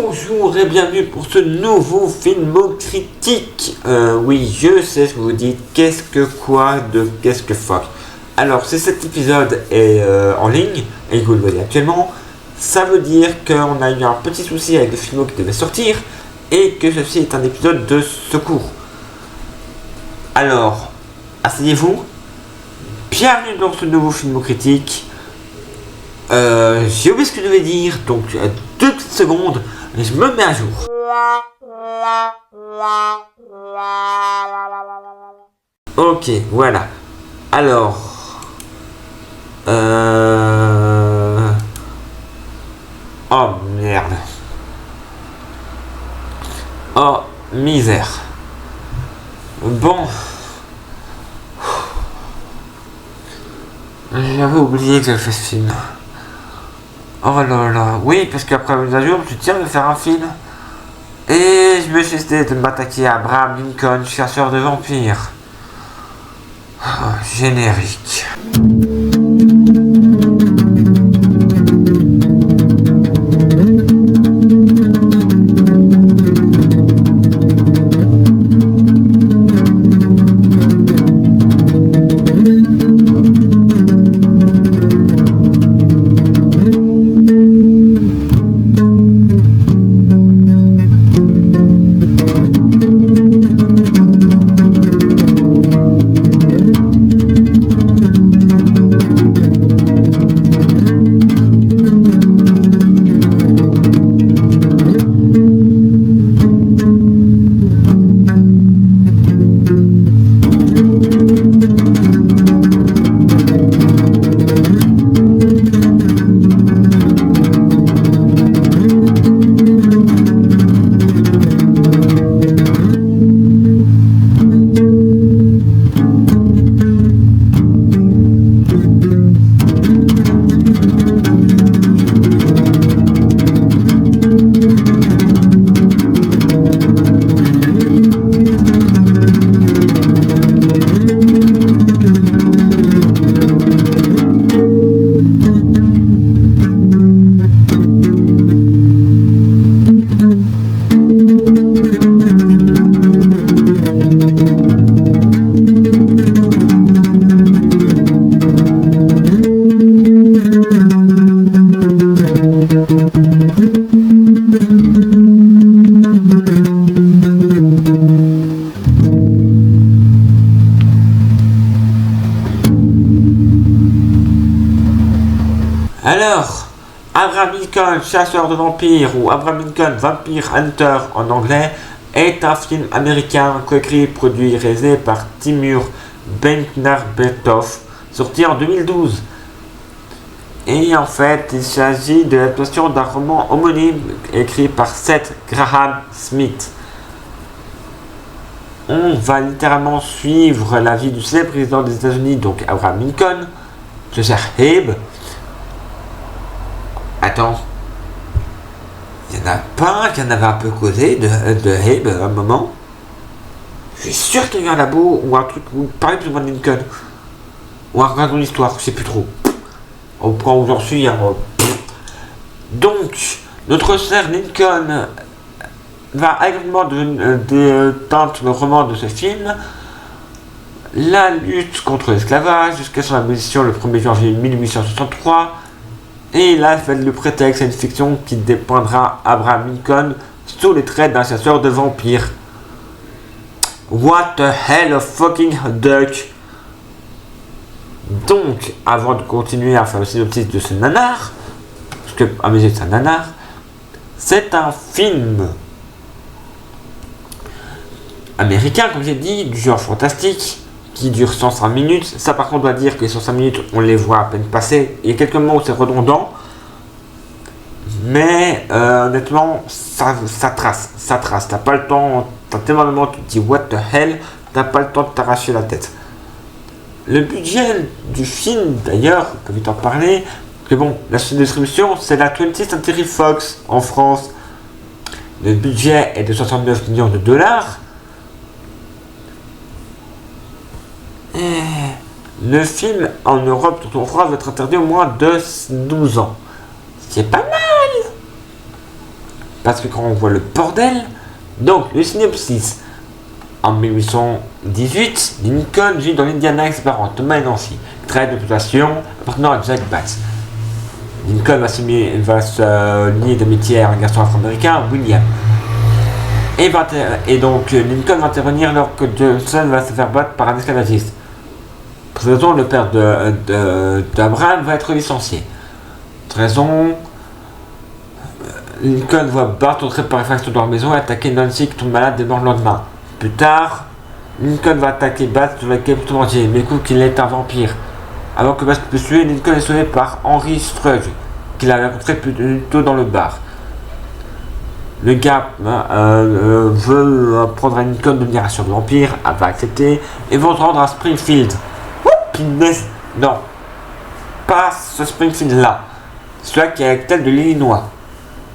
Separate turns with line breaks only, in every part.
Bonjour et bienvenue pour ce nouveau film critique. Oui, je sais ce que vous dites. Qu'est-ce que quoi de qu'est-ce que fuck. Alors, si cet épisode est en ligne et que vous le voyez actuellement, ça veut dire qu'on a eu un petit souci avec le film qui devait sortir et que ceci est un épisode de secours. Alors, asseyez-vous. Bienvenue dans ce nouveau film critique. J'ai oublié ce que je devais dire, donc 2 petites secondes, et je me mets à jour. Ok, voilà. Alors... Oh merde. Oh misère. Bon... J'avais oublié que j'avais fait ce film. Oh là là, oui, parce qu'après la mise à jour, je me suis dit, de faire un film. Et je me suis décidé de m'attaquer à Abraham Lincoln, chasseur de vampires. Oh, générique. Alors, Abraham Lincoln, chasseur de vampires, ou Abraham Lincoln, Vampire Hunter en anglais, est un film américain coécrit, produit et réalisé par Timur Bekmambetov, sorti en 2012. Et en fait, il s'agit de l'adaptation d'un roman homonyme écrit par Seth Graham Smith. On va littéralement suivre la vie du célèbre président des États-Unis, donc Abraham Lincoln, Josiah Abe. Attends, il n'y en a pas un qui en avait un peu causé de Abe à un moment. Je suis sûr qu'il y a eu un labo ou un truc où il parlait plus ou moins de Lincoln. Ou un regard dans l'histoire, je sais plus trop. Au point où j'en suis, donc, notre cher Lincoln va également tenter le roman de ce film, la lutte contre l'esclavage, jusqu'à son abolition le 1er janvier 1863. Et là, fait le prétexte à une fiction qui dépeindra Abraham Lincoln sous les traits d'un chasseur de vampires. What the hell of fucking duck. Donc, avant de continuer à faire le synopsis de ce nanar, parce que à mes yeux c'est un nanar, c'est un film américain, comme j'ai dit, du genre fantastique, qui dure 105 minutes. Ça par contre, on doit dire que les 105 minutes, on les voit à peine passer. Il y a quelques moments où c'est redondant, mais honnêtement, ça trace. T'as pas le temps, t'as tellement de moments où tu te dis what the hell, t'as pas le temps de t'arracher la tête. Le budget du film, d'ailleurs, on peut vite en parler, que bon, la chaîne de distribution, c'est la 20th Century Fox en France. Le budget est de 69 millions de dollars. Le film en Europe, tout en France, va être interdit au moins de 12 ans. C'est pas mal. parce que quand on voit le bordel, donc le synopsis. En 1818, Lincoln vit dans l'Indiana avec ses parents, Thomas et Nancy, travaille de plantation appartenant à Jack Batts. Lincoln va se lier d'amitié à un garçon afro-américain, William. Et donc Lincoln va intervenir alors que Johnson va se faire battre par un esclavagiste. Pour cette raison, le père d'Abraham va être licencié. Pour cette raison, Lincoln voit Bart entrer par effraction dans leur maison et attaquer Nancy qui tombe malade et meurt le lendemain. Plus tard, Lincoln va attaquer Bart sur laquelle tout entier, mais coup qu'il est un vampire. Avant que Bart puisse tuer, Lincoln est sauvé par Henry Scruggs, qu'il a rencontré plus tôt dans le bar. Le gars veut prendre à Lincoln de devenir un sur vampire, elle va accepter, et vont se rendre à Springfield. Non, pas ce Springfield-là, celui qui est avec tête de l'Illinois.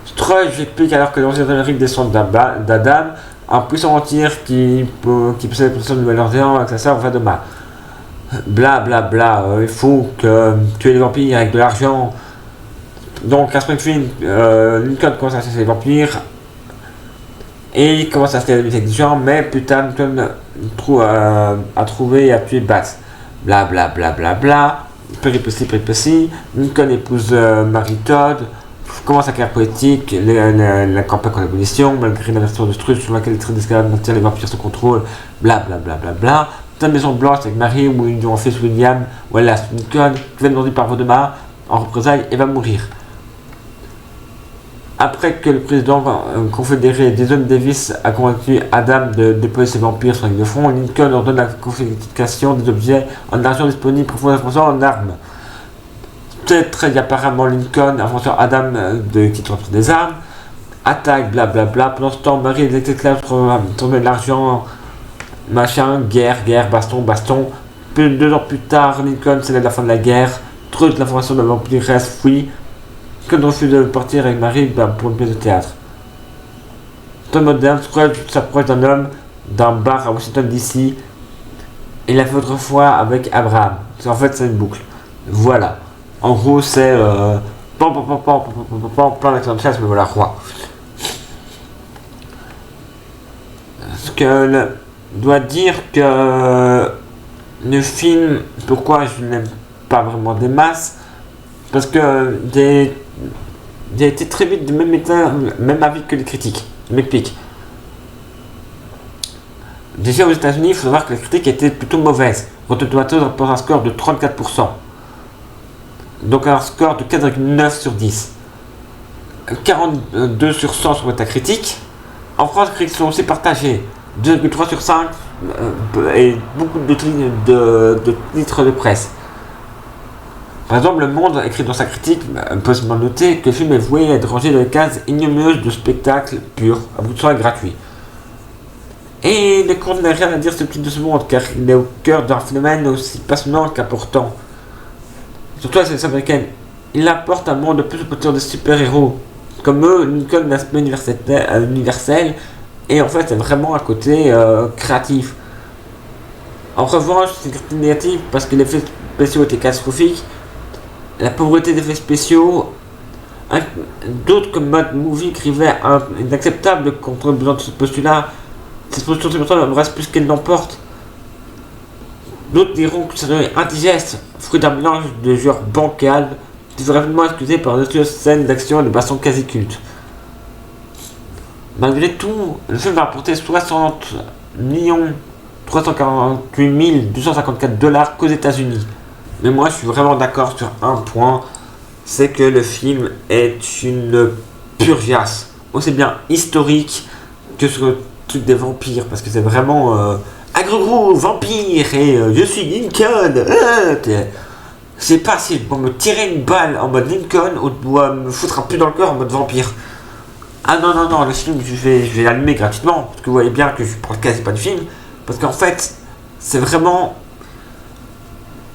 Scruggs explique alors que l'ancien Amérique descend d'Adam, un puissant vampire qui possède la position de Nouvelle-Orléans avec sa sœur Vadoma. Bla bla bla, il faut tuer les vampires avec de l'argent. Donc à Springfield, Lincoln commence à chasser les vampires et il commence à se faire des gens, mais plus tard Lincoln a trouvé et a tué Bates. Bla bla bla bla bla, péripéties. Lincoln épouse Mary Todd, commence la carrière politique, la campagne contre l'abolition, malgré la version de Struth sur laquelle les traits d'esclaves maintiennent les vampires sous contrôle, bla bla bla bla bla. La Maison Blanche avec Mary où ils ont fait William, Wallace Lincoln, qui va demander par Voldemort en représailles et va mourir. Après que le président confédéré Jason Davis a convaincu Adam de déployer ses vampires sur la ligne de front, Lincoln ordonne la confiscation des objets en argent disponibles pour fonds d'information en armes. Très apparemment Lincoln, inventeur Adam qui transporte des armes, attaque, blablabla. Pendant ce temps, Mary et les esclaves tournaient de l'argent, machin, guerre, baston. Plus de 2 ans plus tard, Lincoln célèbre la fin de la guerre, trouve l'information de la vampiresse fuit, que refuse de partir avec Mary pour une pièce de théâtre. Temps moderne, Scrooge s'approche d'un bar à Washington DC, et l'a fait autrefois avec Abraham. En fait, c'est une boucle. Voilà. En gros, c'est plein d'accent de chasse, mais voilà, roi. Ce que doit dire que le film, pourquoi je n'aime pas vraiment des masses, parce que j'ai été très vite du même avis que les critiques. Je m'explique. Déjà aux États-Unis, il faut savoir que les critiques étaient plutôt mauvaises. Rotten Tomatoes rapporte un score de 34%. Donc un score de 4,9 sur 10. 42 sur 100 sur Metacritic. En France, les critiques sont aussi partagées. 2,3 sur 5 et beaucoup de titres de presse. Par exemple, Le Monde écrit dans sa critique, peut se noter que le film est voué à être rangé dans les cases ignominieuses de spectacle pur, à bout de soin et gratuit. Et le conte n'a rien à dire sur le titre de ce monde, car il est au cœur d'un phénomène aussi passionnant qu'important. Surtout la sélection américaine, il apporte un monde de plus de de super-héros. Comme eux, Lincoln a l'aspect universel, et en fait, c'est vraiment un côté créatif. En revanche, c'est une critique négative parce que l'effet spéciaux étaient catastrophiques. La pauvreté d'effets spéciaux, d'autres comme Mad Movie écrivaient inacceptable contre besoin de ce postulat. Cette posture me reste plus qu'elle l'emporte. D'autres diront que c'est indigeste, fruit d'un mélange de genre bancal, qui serait rapidement excusé par de scènes d'action et de baston quasi cultes. Malgré tout, le film va rapporter 60 348 254 $ qu'aux États-Unis. Mais moi, je suis vraiment d'accord sur un point, c'est que le film est une purgeasse, aussi bien historique que sur le truc des vampires, parce que c'est vraiment un gros vampire et je suis Lincoln. Je sais pas si je dois me tirer une balle en mode Lincoln ou dois me foutre un peu dans le cœur en mode vampire. Ah non, le film, je vais l'allumer gratuitement, parce que vous voyez bien que je parle quasi pas du film, parce qu'en fait, c'est vraiment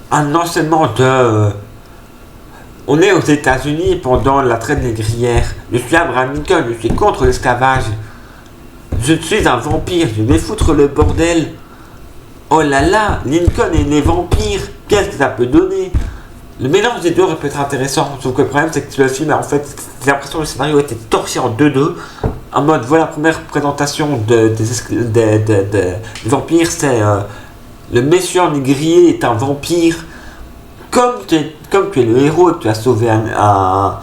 un enchaînement de... On est aux États-Unis pendant la traite négrière. Je suis Abraham Lincoln, je suis contre l'esclavage. Je suis un vampire, je vais foutre le bordel. Oh là là, Lincoln et les vampires, qu'est-ce que ça peut donner? Le mélange des deux aurait pu être intéressant, sauf que le problème c'est que le film, en fait, j'ai l'impression que le scénario a été torché en 2-2, En mode, voilà, la première présentation des vampires, c'est le méchant négrier est un vampire. Comme tu es le héros et que tu as sauvé un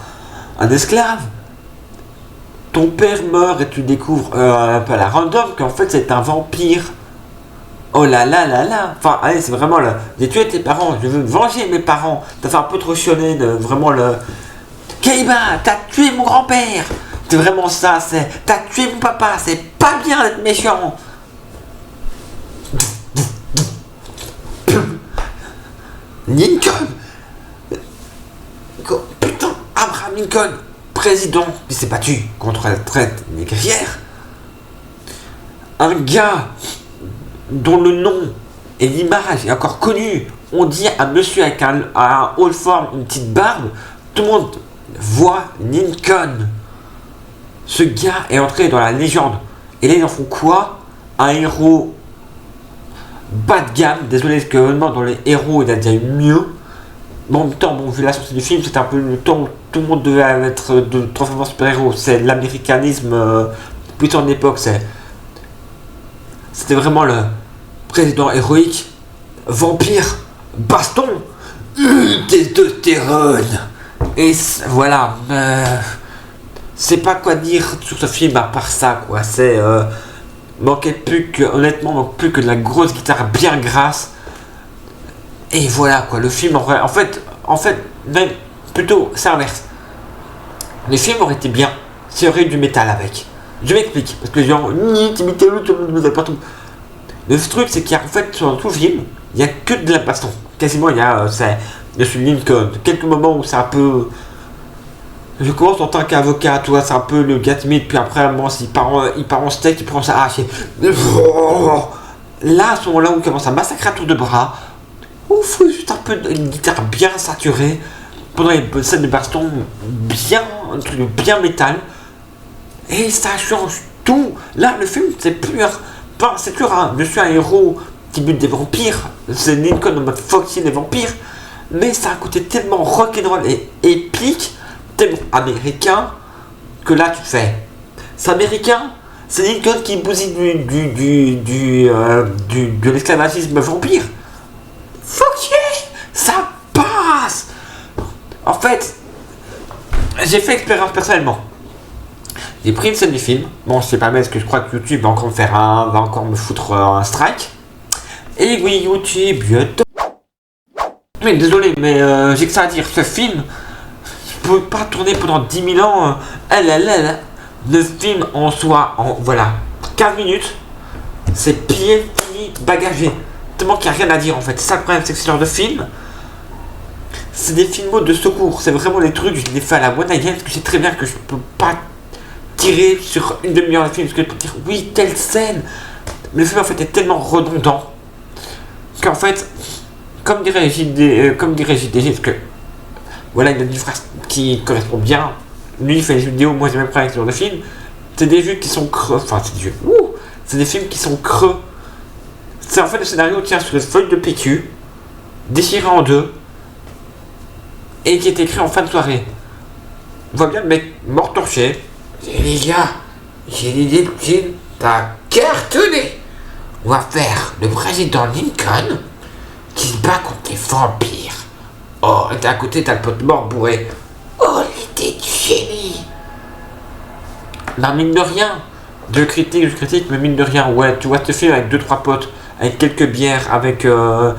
esclave, ton père meurt et tu découvres un peu à la random qu'en fait c'est un vampire. Oh là là là là. Enfin, allez, c'est vraiment le. J'ai tué tes parents, je veux venger mes parents. T'as fait un peu trop chionner de vraiment le. Kaiba, t'as tué mon grand-père. C'est vraiment ça, c'est. T'as tué mon papa, c'est pas bien d'être méchant. Lincoln. Putain, Abraham Lincoln, président, qui s'est battu contre la traite négrière. Un gars dont le nom et l'image est encore connu. On dit à monsieur avec un haut de forme, une petite barbe, tout le monde voit Lincoln. Ce gars est entré dans la légende. Et là, ils en font quoi? Un héros bas de gamme. Désolé, parce que vraiment, dans les héros, il a déjà eu mieux. Mais en même temps, bon, vu la sortie du film, c'était un peu le temps où tout le monde devait être de transformer en super-héros. C'est l'américanisme plutôt en époque. C'était vraiment le président héroïque, vampire, baston, testostérone. Et voilà. C'est pas quoi dire sur ce film à part ça, quoi. C'est. Manquait plus que. Honnêtement, manque plus que de la grosse guitare bien grasse. Et voilà, quoi. Le film aurait. En fait, même plutôt, c'est l'inverse. Le film aurait été bien s'il y aurait eu du métal avec. Je m'explique. Parce que les gens. Tu mets tout le monde partout. Le truc, c'est qu'il y a en fait, sur tout le film, il n'y a que de la baston. Quasiment, il y a. Je suis Lincoln. Quelques moments où c'est un peu. Je commence en tant qu'avocat, tu vois, c'est un peu le gars timide, puis après, il part en steak, il prend sa hache. Là, à ce moment-là, où il commence à massacrer à tour de bras, où il faut juste un peu une guitare bien saturée, pendant les scènes de baston, un truc bien métal, et ça change tout. Là, le film, c'est plus. Enfin, c'est plus un. Je suis un héros qui bute des vampires, c'est Lincoln en mode Foxy des vampires, mais ça a un côté tellement rock'n'roll et épique. Américain que là tu fais. C'est américain, c'est Lincoln qui bousille de l'esclavagisme vampire. Fuck yeah, ça passe. En fait, j'ai fait expérience personnellement. J'ai pris une scène du film. Bon, je sais pas, mais est-ce que je crois que YouTube va encore me foutre un strike. Et oui, YouTube, bientôt. Mais désolé, mais j'ai que ça à dire. Ce film. Je peux pas tourner pendant 10 000 ans. Le film en soi, voilà, 15 minutes, c'est pied fini, bagagé. Tellement qu'il n'y a rien à dire en fait. C'est ça le problème, c'est que ce genre de film, c'est des films de secours. C'est vraiment des trucs, je les fais à la one again, parce que je sais très bien que je peux pas tirer sur une demi-heure de film, parce que je peux dire oui, telle scène. Mais le film en fait est tellement redondant qu'en fait, comme dirait JDG, parce que voilà, il a une phrase qui correspond bien. Lui, il fait des vidéos, moi j'ai même problème avec ce genre de film. C'est des vues qui sont creux. Enfin, c'est des films qui sont creux. C'est en fait le scénario tient sur une feuille de PQ, déchiré en deux, et qui est écrit en fin de soirée. On voit bien le mec mort torché. Et les gars, j'ai l'idée de film, t'as cartonné. On va faire le président Lincoln qui se bat contre les vampires. Oh, et à côté, t'as le pote mort bourré. Oh, l'idée du génie. Non, mine de rien. Je critique, mais mine de rien. Ouais, tu vois ce film avec 2-3 potes, avec quelques bières, avec un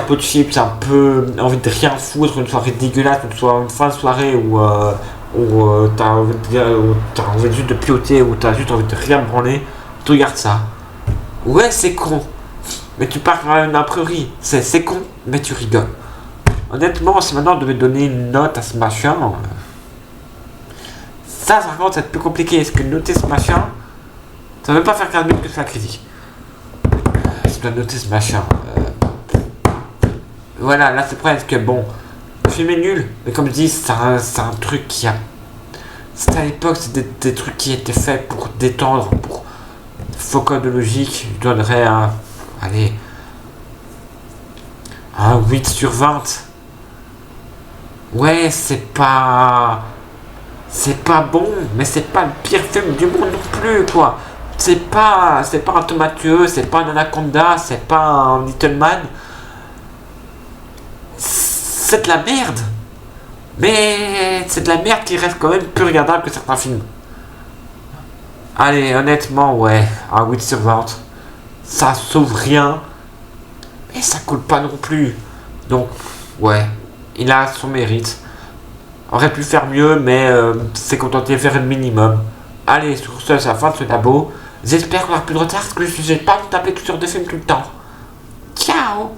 peu de chips, un peu envie de rien foutre, une soirée dégueulasse, une fin de soirée où t'as envie juste de piauter, où t'as juste envie de rien branler. Tu regardes ça. Ouais, c'est con. Mais tu pars à une imprimerie. C'est con, mais tu rigoles. Honnêtement, si maintenant on devait donner une note à ce machin, ça par contre, c'est plus compliqué. Est-ce que noter ce machin, ça ne veut pas faire 15 minutes que je fais la critique. Je dois noter ce machin. Voilà, là c'est presque que bon, le film est nul, mais comme je dis, c'est un truc qui a. C'était à l'époque, c'était des trucs qui étaient faits pour détendre, pour focus de logique. Je donnerais un 8 sur 20. Ouais, c'est pas c'est pas bon, mais c'est pas le pire film du monde non plus, quoi. C'est pas un Tom Mathieu, c'est pas un Anaconda, c'est pas un Little Man. C'est de la merde. Mais c'est de la merde qui reste quand même plus regardable que certains films. Allez, honnêtement, ouais, un 8 sur 20. Ça sauve rien, mais ça coule pas non plus. Donc, ouais, il a son mérite. Aurait pu faire mieux, mais c'est contenté de faire le minimum. Allez, sur ce, c'est la fin de ce labo. J'espère qu'on aura plus de retard parce que je ne vais pas me taper toutes sortes de films tout le temps. Ciao!